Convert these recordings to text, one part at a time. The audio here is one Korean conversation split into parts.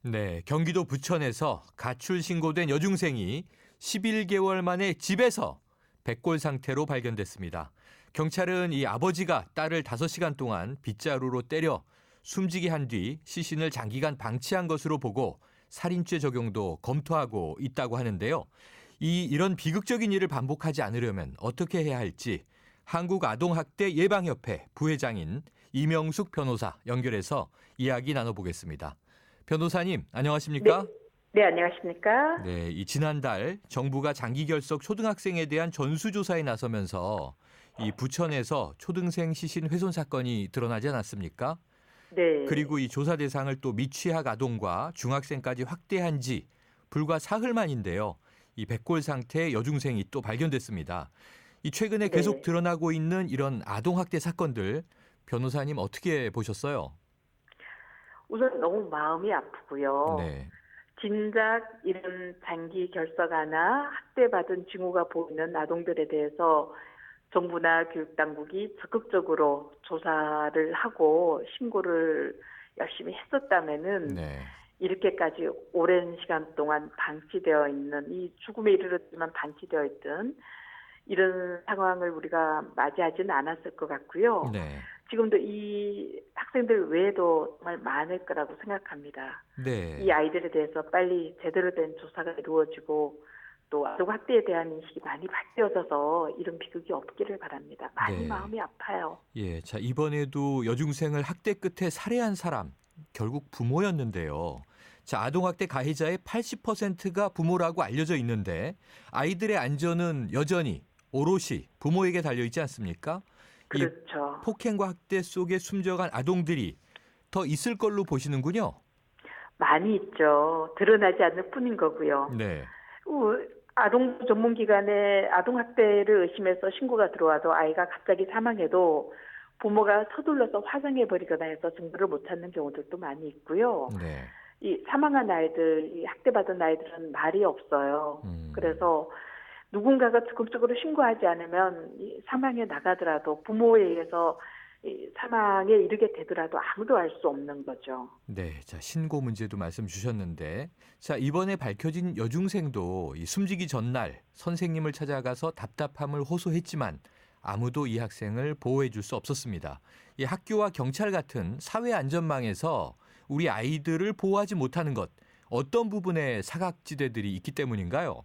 네, 경기도 부천에서 가출 신고된 여중생이 11개월 만에 집에서 백골 상태로 발견됐습니다. 경찰은 이 아버지가 딸을 5시간 동안 빗자루로 때려 숨지게 한 뒤 시신을 장기간 방치한 것으로 보고 살인죄 적용도 검토하고 있다고 하는데요. 이런 비극적인 일을 반복하지 않으려면 어떻게 해야 할지 한국아동학대 예방협회 부회장인 이명숙 변호사 연결해서 이야기 나눠보겠습니다. 변호사님, 네, 안녕하십니까? 네, 안녕하십니까? 네, 지난달 정부가 장기 결석 초등학생에 대한 전수조사에 나서면서 이 부천에서 초등생 시신 훼손 사건이 드러나지 않았습니까? 네, 그리고 이 조사 대상을 또 미취학 아동과 중학생까지 확대한 지 불과 사흘 만인데요. 이 백골 상태의 여중생이 또 발견됐습니다. 이 최근에 계속 네. 드러나고 있는 이런 아동 학대 사건들 변호사님 어떻게 보셨어요? 우선 너무 마음이 아프고요. 네. 진작 이런 장기 결석아나 학대받은 징후가 보이는 아동들에 대해서 정부나 교육당국이 적극적으로 조사를 하고 신고를 열심히 했었다면은 네. 이렇게까지 오랜 시간 동안 방치되어 있는 이 죽음에 이르렀지만 방치되어 있던 이런 상황을 우리가 맞이하지는 않았을 것 같고요. 네. 지금도 이 학생들 외에도 정말 많을 거라고 생각합니다. 이 네. 아이들에 대해서 빨리 제대로 된 조사가 이루어지고 또 아동 학대에 대한 인식이 많이 바뀌어져서 이런 비극이 없기를 바랍니다. 많이 네. 마음이 아파요. 예. 자, 이번에도 여중생을 학대 끝에 살해한 사람 결국 부모였는데요. 자, 아동학대 가해자의 80%가 부모라고 알려져 있는데 아이들의 안전은 여전히 오롯이 부모에게 달려 있지 않습니까? 이 그렇죠. 폭행과 학대 속에 숨져간 아동들이 더 있을 걸로 보시는군요. 많이 있죠. 드러나지 않을 뿐인 거고요. 네. 아동 전문기관에 아동학대를 의심해서 신고가 들어와도 아이가 갑자기 사망해도 부모가 서둘러서 화상해버리거나 해서 증거를 못 찾는 경우들도 많이 있고요. 네. 이 사망한 아이들, 이 학대받은 아이들은 말이 없어요. 음. 그래서 누군가가 적극적으로 신고하지 않으면 이 사망에 나가더라도 부모에 의해서 이 사망에 이르게 되더라도 아무도 알 수 없는 거죠. 네, 자, 신고 문제도 말씀 주셨는데, 자, 이번에 밝혀진 여중생도 이 숨지기 전날 선생님을 찾아가서 답답함을 호소했지만 아무도 이 학생을 보호해 줄 수 없었습니다. 이 학교와 경찰 같은 사회 안전망에서 우리 아이들을 보호하지 못하는 것, 어떤 부분에 사각지대들이 있기 때문인가요?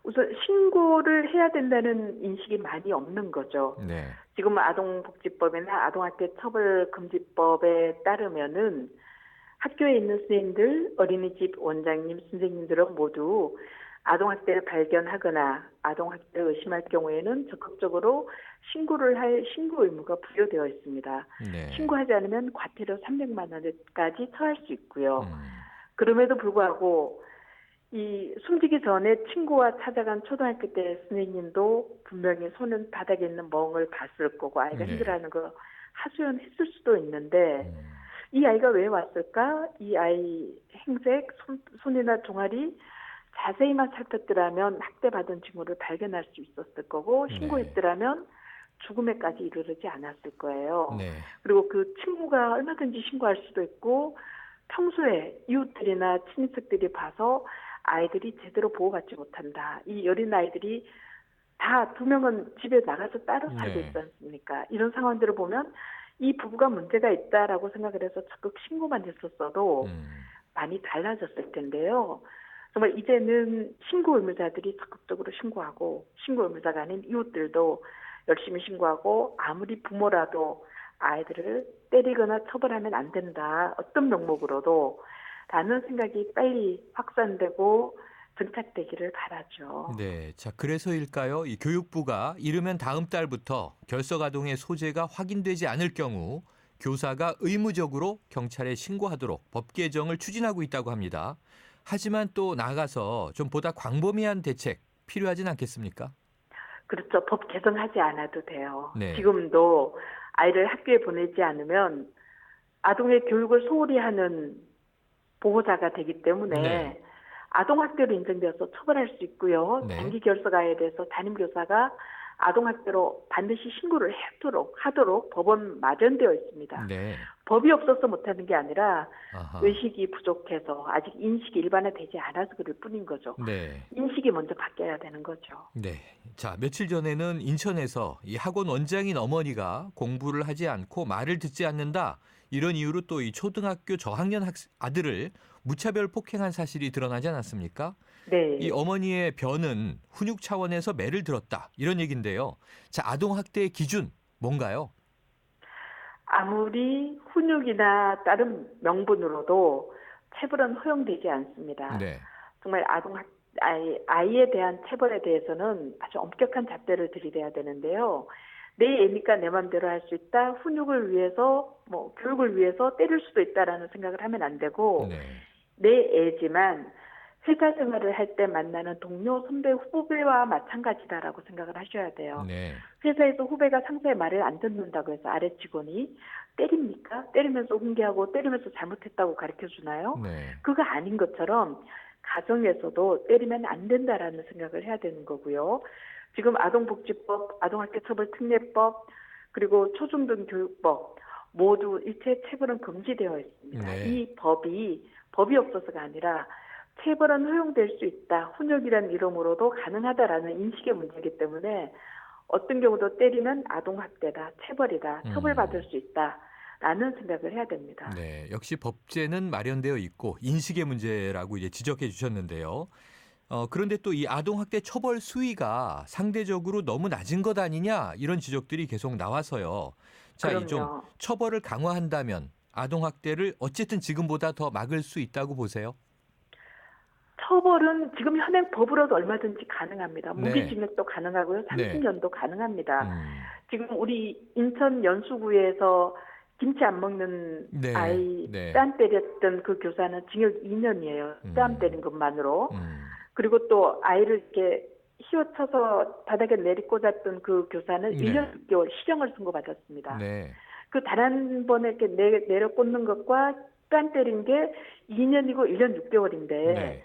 우선 신고를 해야 된다는 인식이 많이 없는 거죠. 네, 지금 아동복지법이나 아동학대 처벌금지법에 따르면은 학교에 있는 선생님들, 어린이집 원장님, 선생님들은 모두 아동학대를 발견하거나 아동학대를 의심할 경우에는 적극적으로 신고를 할 신고 의무가 부여되어 있습니다. 네, 신고하지 않으면 과태료 300만 원까지 처할 수 있고요. 음, 그럼에도 불구하고 이 숨지기 전에 친구와 찾아간 초등학교 때 선생님도 분명히 손은 바닥에 있는 멍을 봤을 거고 아이가 네, 힘들어하는 거 하소연했을 수도 있는데 음, 이 아이가 왜 왔을까? 이 아이 행색, 손이나 종아리 자세히만 살폈더라면 학대받은 징후를 발견할 수 있었을 거고 네, 신고했더라면 죽음에까지 이르르지 않았을 거예요. 네, 그리고 그 친구가 얼마든지 신고할 수도 있고 평소에 이웃들이나 친인척들이 봐서 아이들이 제대로 보호받지 못한다. 이 어린 아이들이 다 2명은 집에 나가서 따로 살고 있지 네, 않습니까? 이런 상황들을 보면 이 부부가 문제가 있다라고 생각을 해서 적극 신고만 했었어도 음, 많이 달라졌을 텐데요. 정말 이제는 신고 의무자들이 적극적으로 신고하고 신고 의무자가 아닌 이웃들도 열심히 신고하고 아무리 부모라도 아이들을 때리거나 처벌하면 안 된다. 어떤 명목으로도 라는 생각이 빨리 확산되고 정착되기를 바라죠. 네. 자, 그래서일까요? 이 교육부가 이르면 다음 달부터 결석 아동의 소재가 확인되지 않을 경우 교사가 의무적으로 경찰에 신고하도록 법 개정을 추진하고 있다고 합니다. 하지만 또 나아가서 좀 보다 광범위한 대책 필요하진 않겠습니까? 그렇죠. 법 개정하지 않아도 돼요. 네. 지금도 아이를 학교에 보내지 않으면 아동의 교육을 소홀히 하는 보호자가 되기 네. 때문에 아동학대로 인정되어서 처벌할 수 있고요. 네. 장기 결석아이에 대해서 담임교사가 아동학대로 반드시 신고를 하도록 법원 마련되어 있습니다. 네. 법이 없어서 못하는 게 아니라 아하. 의식이 부족해서 아직 인식이 일반화되지 않아서 그럴 뿐인 거죠. 네. 인식이 먼저 바뀌어야 되는 거죠. 네. 자, 며칠 전에는 인천에서 이 학원 원장인 어머니가 공부를 하지 않고 말을 듣지 않는다. 이런 이유로 또 이 초등학교 저학년 아들을 무차별 폭행한 사실이 드러나지 않았습니까? 네. 이 어머니의 변은 훈육 차원에서 매를 들었다. 이런 얘기인데요. 자, 아동학대의 기준 뭔가요? 아무리 훈육이나 다른 명분으로도 체벌은 허용되지 않습니다. 네. 정말 아이에 대한 체벌에 대해서는 아주 엄격한 잣대를 들이대야 되는데요. 내 애니까 내 맘대로 할 수 있다. 훈육을 위해서 교육을 위해서 때릴 수도 있다라는 생각을 하면 안 되고 네. 내 애지만 회사 생활을 할 때 만나는 동료, 선배, 후배와 마찬가지다라고 생각을 하셔야 돼요. 네. 회사에서 후배가 상사의 말을 안 듣는다고 해서 아래 직원이 때립니까? 때리면서 훈계하고 때리면서 잘못했다고 가르쳐주나요? 네. 그거 아닌 것처럼 가정에서도 때리면 안 된다라는 생각을 해야 되는 거고요. 지금 아동복지법, 아동학대처벌특례법, 그리고 초중등교육법 모두 일체 체벌은 금지되어 있습니다. 네. 이 법이 없어서가 아니라 체벌은 허용될 수 있다. 훈육이라는 이름으로도 가능하다라는 인식의 문제이기 때문에 어떤 경우도 때리면 아동학대다, 체벌이다, 처벌받을 수 있다라는 생각을 해야 됩니다. 네. 역시 법제는 마련되어 있고 인식의 문제라고 이제 지적해 주셨는데요. 그런데 또 이 아동학대 처벌 수위가 상대적으로 너무 낮은 것 아니냐 이런 지적들이 계속 나와서요. 자, 이 좀 그럼요. 처벌을 강화한다면 아동학대를 어쨌든 지금보다 더 막을 수 있다고 보세요? 처벌은 지금 현행 법으로도 얼마든지 가능합니다. 네. 무기징역도 가능하고요. 네. 30년도 가능합니다. 음. 지금 우리 인천 연수구에서 김치 안 먹는 네. 아이 네. 뺨 때렸던 그 교사는 징역 2년이에요. 뺨 때린 것만으로. 그리고 또 아이를 이렇게 휘어쳐서 바닥에 내리꽂았던 그 교사는 네. 1년 6개월 실형을 선고받았습니다. 네. 그 단 한 번에 이렇게 내려꽂는 것과 뺨 때린 게 2년이고 1년 6개월인데 네.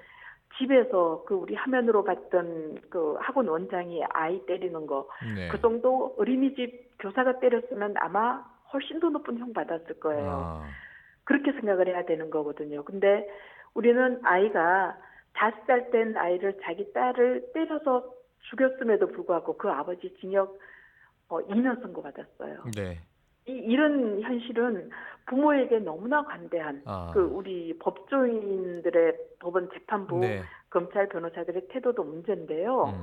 집에서 그 우리 화면으로 봤던 그 학원 원장이 아이 때리는 거, 네. 그 정도 어린이집 교사가 때렸으면 아마 훨씬 더 높은 형 받았을 거예요. 아. 그렇게 생각을 해야 되는 거거든요. 근데 우리는 아이가 5살 된 아이를 자기 딸을 때려서 죽였음에도 불구하고 그 아버지 징역 2년 선고받았어요. 네. 이런 현실은 부모에게 너무나 관대한 그 우리 법조인들의 법원 재판부, 네. 검찰 변호사들의 태도도 문제인데요.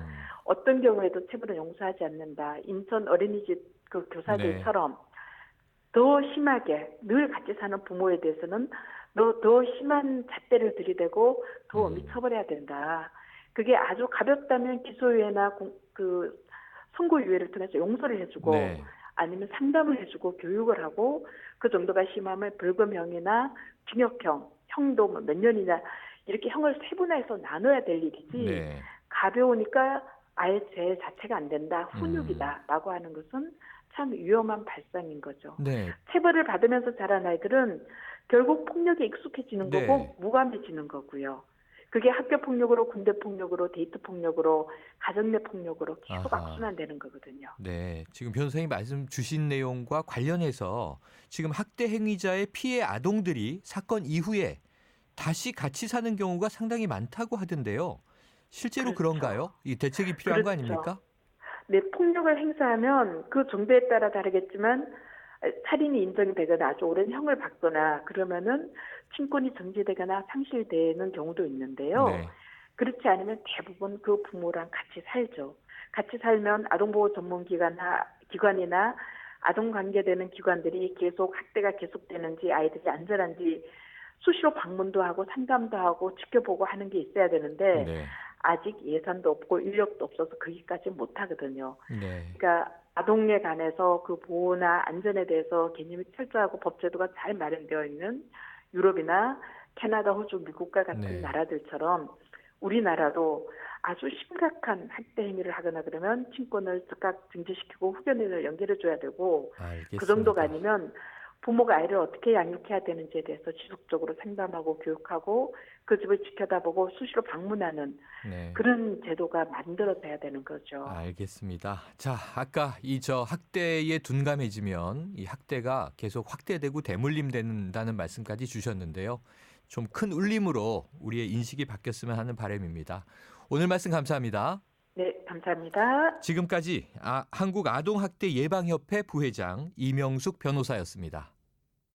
어떤 경우에도 체벌은 용서하지 않는다. 인천 어린이집 그 교사들처럼 더 심하게 늘 같이 사는 부모에 대해서는 더 심한 잣대를 들이대고 더 엄히 처벌해야 된다. 그게 아주 가볍다면 기소유예나 그 선고유예를 통해서 용서를 해주고 네. 아니면 상담을 해주고 교육을 하고 그 정도가 심하면 벌금형이나 징역형, 형도 몇 년이냐 이렇게 형을 세분화해서 나눠야 될 일이지 네. 가벼우니까 아예 죄 자체가 안 된다, 훈육이다라고 하는 것은 참 위험한 발상인 거죠. 네. 체벌을 받으면서 자란 아이들은 결국 폭력에 익숙해지는 네. 거고 무감해지는 거고요. 그게 학교 폭력으로, 군대 폭력으로, 데이트 폭력으로, 가정 내 폭력으로 계속 아하. 악순환되는 거거든요. 네, 지금 변호사님 말씀 주신 내용과 관련해서 지금 학대 행위자의 피해 아동들이 사건 이후에 다시 같이 사는 경우가 상당히 많다고 하던데요. 실제로 그렇죠. 그런가요? 이 대책이 필요한 거 그렇죠. 아닙니까? 네, 폭력을 행사하면 그 정도에 따라 다르겠지만 살인이 인정이 되거나 아주 오랜 형을 받거나 그러면은 친권이 정지되거나 상실되는 경우도 있는데요. 네. 그렇지 않으면 대부분 그 부모랑 같이 살죠. 같이 살면 아동보호 전문기관이나 아동 관계되는 기관들이 계속 학대가 계속되는지 아이들이 안전한지 수시로 방문도 하고 상담도 하고 지켜보고 하는 게 있어야 되는데 네. 아직 예산도 없고 인력도 없어서 거기까지 못 하거든요. 네. 그러니까 아동에 관해서 그 보호나 안전에 대해서 개념이 철저하고 법제도가 잘 마련되어 있는 유럽이나 캐나다, 호주, 미국과 같은 네. 나라들처럼 우리나라도 아주 심각한 학대 행위를 하거나 그러면 친권을 즉각 정지시키고 후견인을 연결해 줘야 되고 알겠습니다. 그 정도가 아니면 부모가 아이를 어떻게 양육해야 되는지에 대해서 지속적으로 상담하고 교육하고 그 집을 지켜다보고 수시로 방문하는 네. 그런 제도가 만들어져야 되는 거죠. 알겠습니다. 자, 아까 이 학대에 둔감해지면 이 학대가 계속 확대되고 대물림된다는 말씀까지 주셨는데요. 좀 큰 울림으로 우리의 인식이 바뀌었으면 하는 바람입니다. 오늘 말씀 감사합니다. 네, 감사합니다. 지금까지 한국아동학대예방협회 부회장 이명숙 변호사였습니다.